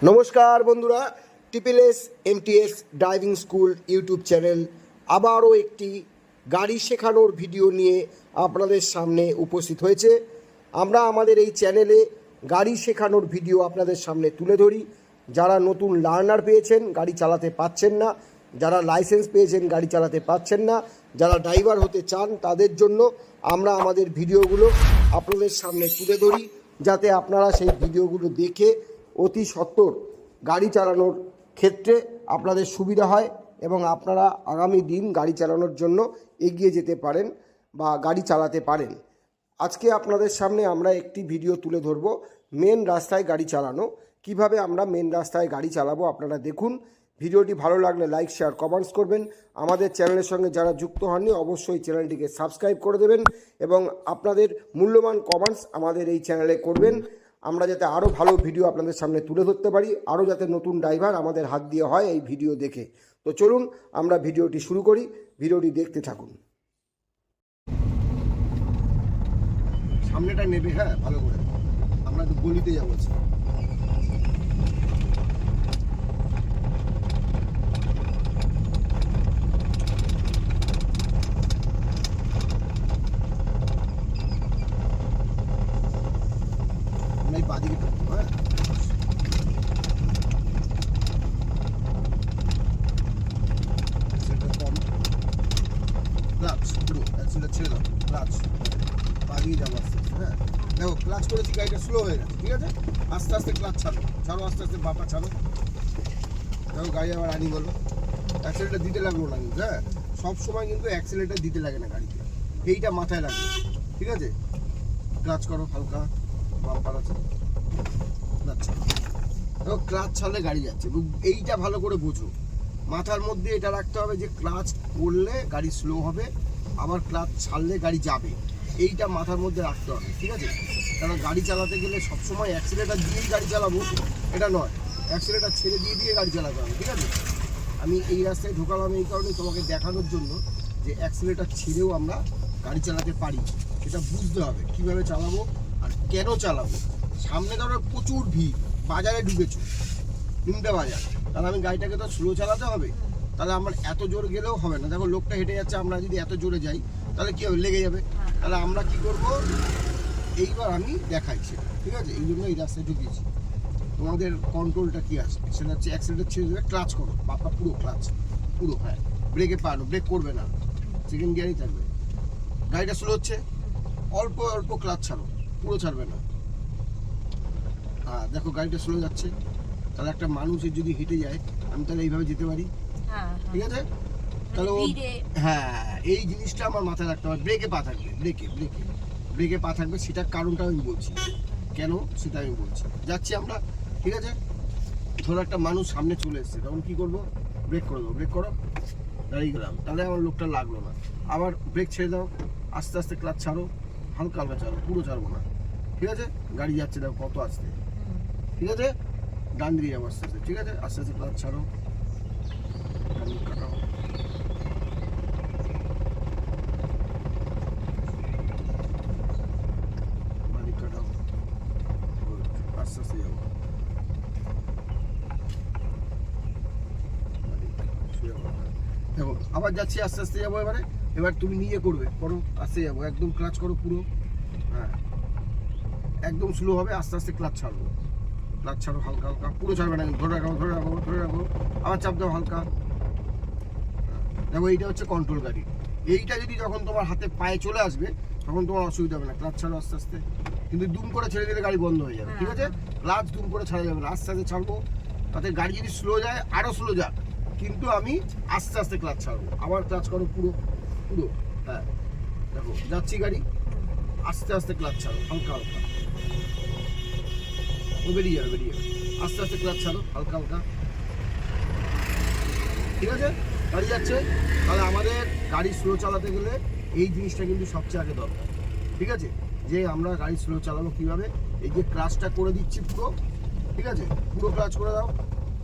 নমস্কার বন্ধুরা, টিপিএলএস MTS driving school YouTube channel আবারও একটি গাড়ি শেখানোর ভিডিও নিয়ে আপনাদের সামনে উপস্থিত হয়েছে। আমরা আমাদের এই চ্যানেলে গাড়ি শেখানোর ভিডিও আপনাদের সামনে তুলে ধরি। যারা নতুন লার্নার পেয়েছেন, গাড়ি চালাতে পাচ্ছেন না, যারা লাইসেন্স পেয়েছেন, গাড়ি চালাতে পাচ্ছেন না, যারা ড্রাইভার হতে চান, তাদের জন্য আমরা আমাদের ভিডিওগুলো আপনাদের সামনে তুলে ধরি, যাতে আপনারা সেই ভিডিওগুলো দেখে অতি সত্বর গাড়ি চালানোর ক্ষেত্রে আপনাদের সুবিধা হয় এবং আপনারা আগামী দিন গাড়ি চালানোর জন্য এগিয়ে যেতে পারেন বা গাড়ি চালাতে পারেন। আজকে আপনাদের সামনে আমরা একটি ভিডিও তুলে ধরব মেন রাস্তায় গাড়ি চালানো, কিভাবে আমরা মেন রাস্তায় গাড়ি চালাবো। আপনারা দেখুন। ভিডিওটি ভালো লাগলে লাইক, শেয়ার, কমেন্টস করবেন। আমাদের চ্যানেলের সঙ্গে যারা যুক্ত হননি অবশ্যই চ্যানেলটিকে সাবস্ক্রাইব করে দেবেন এবং আপনাদের মূল্যবান কমেন্টস আমাদের এই চ্যানেলে করবেন, আমরা যাতে আরও ভালো ভিডিও আপনাদের সামনে তুলে ধরতে পারি, আরও যাতে নতুন ড্রাইভার আমাদের হাত দিয়ে হয় এই ভিডিও দেখে। তো চলুন আমরা ভিডিওটি শুরু করি, ভিডিওটি দেখতে থাকুন। সামনেটা নেবে, হ্যাঁ ভালো করে। আমরা তো গলিতে যাবো। আমরা এই বাদিকে থাকবো, হ্যাঁ সেটা কম ক্লাচ পুরো অ্যাক্সিলেটার ছেড়ে দাও, ক্লাচ বাদিকে যাবো আস্তে আস্তে। হ্যাঁ দেখো, ক্লাচ করেছি, গাড়িটা স্লো হয়ে গেছে, ঠিক আছে। আস্তে আস্তে ক্লাচ ছাড়ো, ছাড়ো আস্তে আস্তে, বাপা ছাড়ো। দেখো গাড়ি আবার রানিং হলো, অ্যাক্সিলেটার দিতে লাগলো না কিন্তু। হ্যাঁ সবসময় কিন্তু অ্যাক্সিলেটার দিতে লাগে না গাড়িতে, এইটা মাথায় লাগবে, ঠিক আছে। ক্লাচ করো হালকা, বাম্পার আছে, ক্লাচ ছাড়ো। দেখো ক্লাচ ছাড়লে গাড়ি যাচ্ছে, এইটা ভালো করে বোঝো। মাথার মধ্যে এটা রাখতে হবে যে ক্লাচ করলে গাড়ি স্লো হবে, আবার ক্লাচ ছাড়লে গাড়ি যাবে, এইটা মাথার মধ্যে রাখতে হবে, ঠিক আছে। কারণ গাড়ি চালাতে গেলে সবসময় অ্যাক্সিলেটার দিয়েই গাড়ি চালাবো এটা নয়, অ্যাক্সিলেটার ছেড়ে দিয়ে গাড়ি চালাতে হবে, ঠিক আছে। আমি এই রাস্তায় ঢোকালাম এই কারণে তোমাকে দেখানোর জন্য যে অ্যাক্সিলেটার ছেড়েও আমরা গাড়ি চালাতে পারি, সেটা বুঝতে হবে কীভাবে চালাবো আর কেন চালাবো। সামনে ধরো প্রচুর ভিড়, বাজারে ঢুকেছো, তিনটা বাজার, তাহলে আমি গাড়িটাকে তো স্লো চালাতে হবে, তাহলে আমার এত জোর গেলেও হবে না। দেখো লোকটা হেঁটে যাচ্ছে, আমরা যদি এত জোরে যাই তাহলে কী হবে, লেগে যাবে। তাহলে আমরা কি করব, এইবার আমি দেখাই সেটা, ঠিক আছে। এই জন্য এই রাস্তায় ঢুকিয়েছি। তোমাদের কন্ট্রোলটা কি আছে সেটা হচ্ছে অ্যাক্সিলেটার ছেড়ে দেবে, ক্লাচ করো, বাপা পুরো ক্লাচ পুরো, হ্যাঁ ব্রেকে পানো, ব্রেক করবে না, সেকেন্ড গিয়ারই থাকবে। গাড়িটা স্লো হচ্ছে, অল্প অল্প ক্লাচ ছাড়ো, পুরো ছাড়বে না। হ্যাঁ দেখো গাড়িটা স্লো যাচ্ছে, তাহলে একটা মানুষের যদি হেঁটে যায় আমি তাহলে এইভাবে যেতে পারি, ঠিক আছে। তাহলে ও, হ্যাঁ এই জিনিসটা আমার মাথায় রাখতে হবে। ব্রেকে পা থাকবে, ব্রেকে ব্রেকে ব্রেকে পা থাকবে, সেটার কারণটা আমি বলছি, কেন সেটা আমি বলছি। যাচ্ছি আমরা, ঠিক আছে। ধরো একটা মানুষ সামনে চলে এসছে, তখন কি করবো, ব্রেক করে দেবো, ব্রেক করো, দাঁড়িয়ে গেলাম, তাহলে আমার লোকটা লাগলো না। আবার ব্রেক ছেড়ে দাও, আস্তে আস্তে ক্লাচ ছাড়ো, হালকা হালকা ছাড়ো, পুরো ছাড়বো না, ঠিক আছে। গাড়ি যাচ্ছে দেখো কত আসতে, ঠিক আছে। ডান দিকে যাবো আস্তে আস্তে, ঠিক আছে। আস্তে আস্তে ক্লাচ ছাড়ো, কাটাও, বাদিক কাটাও, আস্তে আস্তে যাবো, দেখো আবার যাচ্ছি, আস্তে আস্তে যাবো। এবার তুমি নিজে করবে, করো, আস্তে যাবো, একদম ক্লাচ করো পুরো, হ্যাঁ একদম স্লো হবে, আস্তে আস্তে ক্লাচ ছাড়বো, ক্লাচ ছাড়ো হালকা হালকা, পুরো ছাড়বে না, ধরে রাখো ধরে রাখো ধরে রাখো, আবার চাপ দাও হালকা। দেখো এইটা হচ্ছে কন্ট্রোল গাড়ি, এইটা যদি যখন তোমার হাতে পায়ে চলে আসবে তখন তোমার অসুবিধা হবে না। ক্লাচ ছাড়ো আস্তে আস্তে, কিন্তু দুম করে ছেড়ে দিলে গাড়ি বন্ধ হয়ে যাবে, ঠিক আছে। ক্লাচ দুম করে ছাড়া যাবে না, আস্তে আস্তে ছাড়বো, তাতে গাড়ি যদি স্লো যায় আরও স্লো যাক, কিন্তু আমি আস্তে আস্তে ক্লাচ ছাড়বো। আবার ক্লাচ করো পুরো পুরো, হ্যাঁ দেখো যাচ্ছি গাড়ি, আস্তে আস্তে ক্লাচ ছাড়ো হালকা হালকা, ও বেরিয়ে যাবে বেরিয়ে যাবে, আস্তে আস্তে ক্লাচ ছাড়ো হালকা হালকা, ঠিক আছে। গাড়ি যাচ্ছে, তাহলে আমাদের গাড়ি স্লো চালাতে গেলে এই জিনিসটা কিন্তু সবচেয়ে আগে দরকার, ঠিক আছে। যে আমরা গাড়ি স্লো চালাবো কীভাবে, এই যে ক্লাচটা করে দিচ্ছি পুরো, ঠিক আছে, পুরো ক্লাচ করে দাও,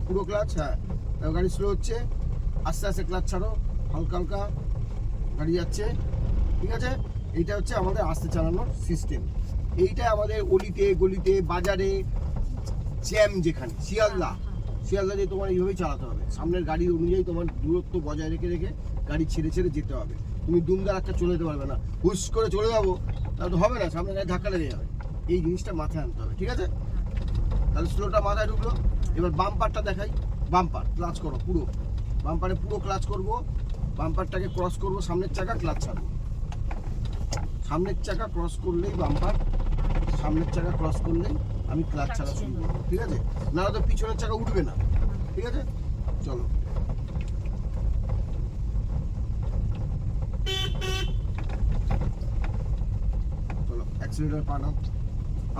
পুরো ক্লাচ, হ্যাঁ গাড়ি স্লো হচ্ছে, আস্তে আস্তে ক্লাচ ছাড়ো হালকা হালকা, গাড়ি যাচ্ছে, ঠিক আছে। এইটা হচ্ছে আমাদের আস্তে চালানোর সিস্টেম। এইটা আমাদের অলিতে গলিতে বাজারে জ্যাম যেখানে শিয়ালদা দিয়ে তোমার এইভাবেই চালাতে হবে, সামনের গাড়ি অনুযায়ী তোমার দূরত্ব বজায় রেখে রেখে গাড়ি ছেড়ে ছেড়ে যেতে হবে। তুমি দুমদার একটা চলে যেতে পারবে না, হুশ করে চলে যাবো তাহলে তো হবে না, সামনে গাড়ি ধাক্কা লেগে যাবে। এই জিনিসটা মাথায় আনতে হবে, ঠিক আছে? তাহলে স্লোটা মাথায় ঢুকলো। এবার বাম্পারটা দেখাই। বাম্পার ক্লাচ করো পুরো, বাম্পারে পুরো ক্লাচ করব, বাম্পারটাকে ক্রস করব, সামনের চাকা ক্লাচ ছাড়বো, সামনের চাকা ক্রস করলেই বাম্পার, সামনের চাকা ক্রস করলেই আমি ক্লাচ ছাড়া শুরু করবো, ঠিক আছে? নাহলে তো পিছনের চাকা উঠবে না, ঠিক আছে? চলো চলো অ্যাক্সিলেটর পা নাও,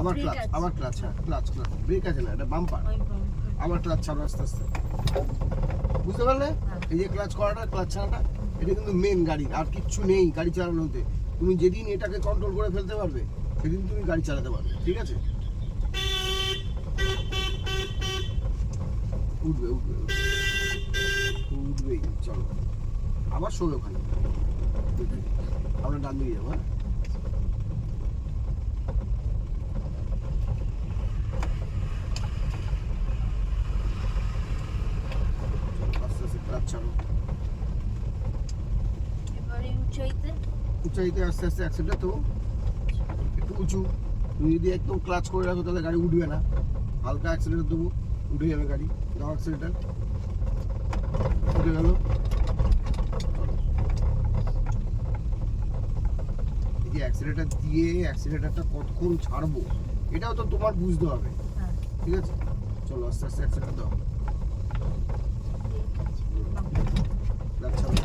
আবার ক্লাচ, আবার ক্লাচ, হ্যাঁ ক্লাচ, ব্রেক আছে না, এটা বাম্পার, আবার ক্লাচ ছাড়ো আস্তে আস্তে, বুঝতে পারলে? এই যে ক্লাচ করাটা, ক্লাচ ছাড়াটা, এটা কিন্তু মেন গাড়ি, আর কিচ্ছু নেই গাড়ি চালানোতে। তুমি যেদিন এটাকে কন্ট্রোল করে ফেলতে পারবে সেদিন তুমি গাড়ি চালাতে পারবে, ঠিক আছে? উঠবে উঠবে উঠবেই, চলো আবার শোবে ওখানে, আমরা ডান দিকে যাবো, হ্যাঁ আস্তে আস্তে ক্লাচ ছাড়ো, উঁচাইতে আস্তে আস্তে অ্যাক্সিডেন্ট তো একটু উঁচু, তুমি যদি একদম ক্লাচ করে রাখো তাহলে গাড়ি উঠবে না, হালকা অ্যাক্সিডেন্ট দেবো, উঠে যাবে গাড়ি, দাও অ্যাক্সিডেন্টার, উঠে গেল। এই যে অ্যাক্সিডেন্টার দিয়ে অ্যাক্সিডেন্টারটা কতক্ষণ ছাড়বো এটাও তো তোমার বুঝতে হবে, ঠিক আছে? চলো আস্তে আস্তে অ্যাক্সিডেন্ট দাও, ক্লাচ ছাড়ো,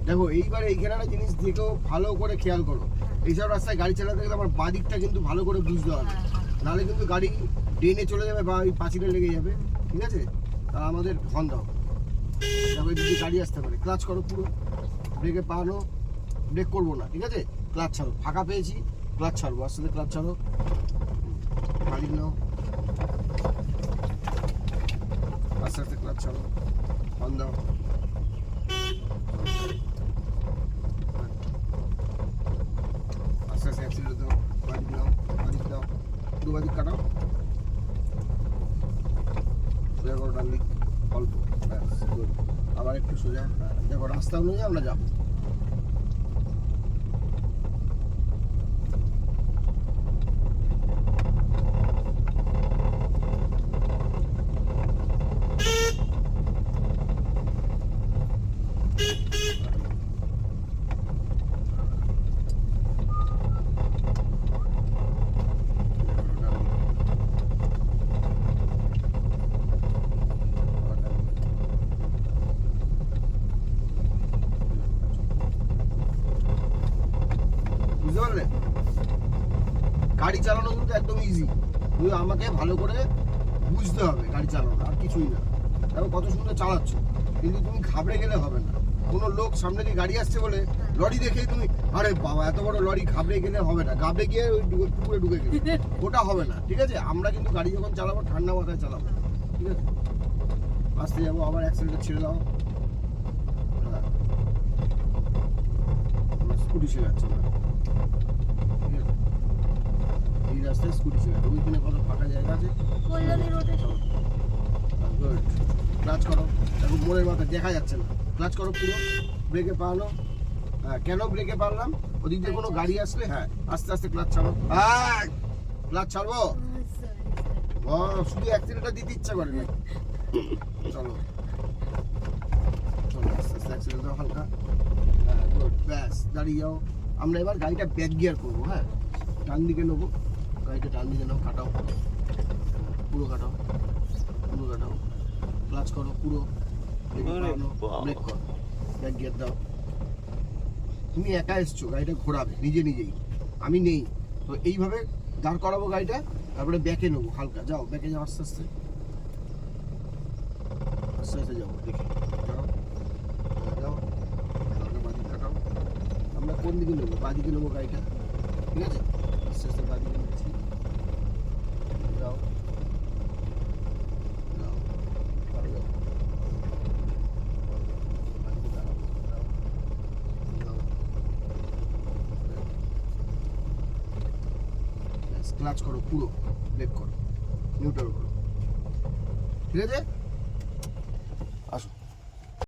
দেখো এইবার এইখানে একটা জিনিস দেখো, ভালো করে খেয়াল করো, এইসব রাস্তায় গাড়ি চালাতে গেলে আমার বাঁ দিকটা কিন্তু ভালো করে বুঝতে হবে, নাহলে কিন্তু গাড়ি ড্রেনে চলে যাবে বা ওই পাঁচিলে লেগে যাবে, ঠিক আছে? আর আমাদের হর্ন দাও, দেখো এদিকে গাড়ি আসতে পারে, ক্লাচ করো পুরো, ব্রেকে পানো, ব্রেক করবো না, ঠিক আছে? ক্লাচ ছাড়ো, ফাঁকা পেয়েছি, ক্লাচ ছাড়বো, আস্তে আস্তে ক্লাচ ছাড়ো, গাড়ি নাও, আস্তে আস্তে ক্লাচ ছাড়ো, হর্ন দাও, আস্তে আস্তে অ্যাক্সিডেন্ট দাও, বাদিক নাও, বাদিক দাও, দু বাদিক কাটাও, সোজা করো ডান দিক অল্প, ব্যাস গুড, আবার একটু সোজা, দেখো রাস্তা অনুযায়ী আমরা যাবো। বুঝতে পারলে? গাড়ি চালানো কিন্তু একদম ইজি, তুমি আমাকে ভালো করে বুঝতে হবে গাড়ি চালানো, আর কিছুই না। দেখো কত সুন্দর চালাচ্ছ, কিন্তু তুমি ঘাবড়ে গেলে হবে না। কোনো লোক সামনে দিয়ে গাড়ি আসছে বলে লরি দেখেই তুমি আরে বাবা এত বড় লরি, ঘাবড়ে গেলে হবে না, ঘাবড়ে গিয়ে ওই পুকুরে ঢুকে গেলে ওটা হবে না, ঠিক আছে? আমরা কিন্তু গাড়ি যখন চালাবো ঠান্ডা মাথায় চালাবো, ঠিক আছে? আসতে যাবো, আবার অ্যাক্সিডেন্ট ছেড়ে দাও, হ্যাঁ স্কুটি শেখাচ্ছে না, ঠিক আছে? এই রাস্তায় স্কুটি শেখাচ্ছে, ওইখানে কত ফাঁকা জায়গা আছে, গুড, ক্লাচ করো, দেখো মোড়ের মাথা দেখা যাচ্ছে না, ক্লাচ করো পুরো, ব্রেকে পারলো, হ্যাঁ কেন ব্রেকে পারলাম, ওদিক দিয়ে কোনো গাড়ি আসলে, হ্যাঁ আস্তে আস্তে ক্লাচ ছাড়ো, হ্যাঁ ক্লাচ ছাড়বো, ও শুধু অ্যাক্সিডেন্টটা দিতে ইচ্ছা করে না, চলো চলো আস্তে আস্তে অ্যাক্সিডেন্ট দাও হালকা, হ্যাঁ গুড, ব্যাস দাঁড়িয়ে যাও। আমরা এবার গাড়িটা ব্যাক গিয়ার করবো, হ্যাঁ ডান দিকে নেবো, গাড়িটা ডান দিকে নাও, কাটাও পুরো, কাটাও পুরো, কাটাও, ক্লাচ করো পুরো, ব্রেক করো, ব্যাক গিয়ার দাও। তুমি একা এসছো, গাড়িটা ঘোরাবে নিজে নিজেই, আমি নেই তো, এইভাবে দাঁড় করাবো গাড়িটা, তারপরে ব্যাকে নেবো হালকা, যাও ব্যাকে যাও, আস্তে আস্তে আস্তে আস্তে যাবো, দেখি যাও যাও, হালকা বাদিক কাটাও। আমরা কোন দিকে নেবো? বাদিকে নেবো গাড়িটা, ঠিক আছে? আস্তে আস্তে বাদিকে নিচ্ছি, যাও যাও, ভালো যাও, বাদিকে দাঁড়াও, যাও যাও ক্লাচ করো পুরো, ব্রেক করো, নিউট্রাল করো, ঠিক আছে?